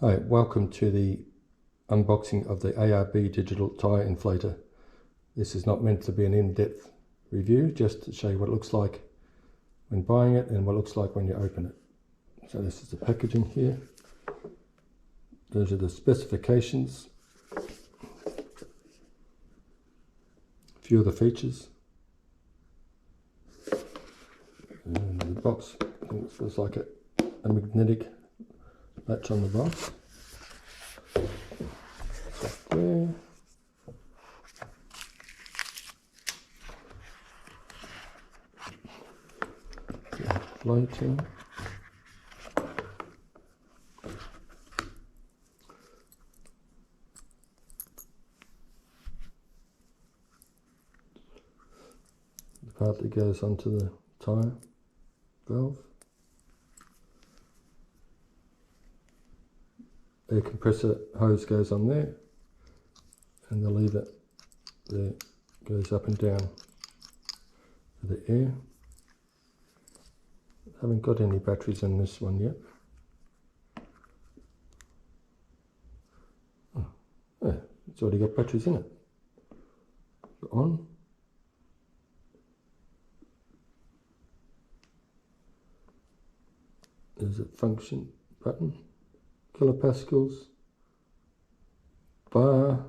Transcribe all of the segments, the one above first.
Hi, welcome to the unboxing of the ARB digital tyre inflator. This is not meant to be an in-depth review, just to show you what it looks like when buying it and what it looks like when you open it. So this is the packaging here. Those are the specifications. A few of the features. And the box, I think it feels like a magnetic latch on the box. There. Floating. The part that goes onto the tyre valve. Air compressor hose goes on there, and the lever there goes up and down for the air. Haven't got any batteries in this one yet. Oh, yeah, it's already got batteries in it. On. There's a function button. Kilopascals, bar,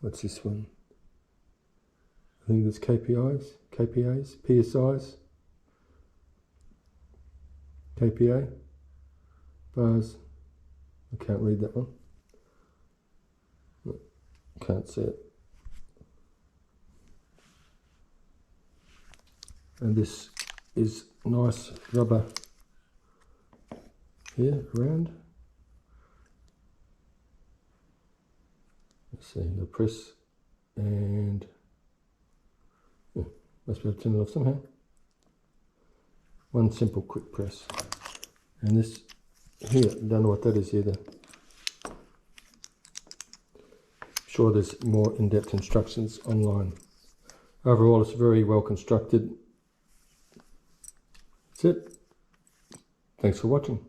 what's this one? I think there's KPIs, PSIs, KPA, bars, I can't read that one, can't see it. And this is nice rubber here around. Let's see, the press and must be able to turn it off somehow. One simple quick press. And this here, don't know what that is either. I'm sure there's more in-depth instructions online. Overall, it's very well constructed. That's it. Thanks for watching.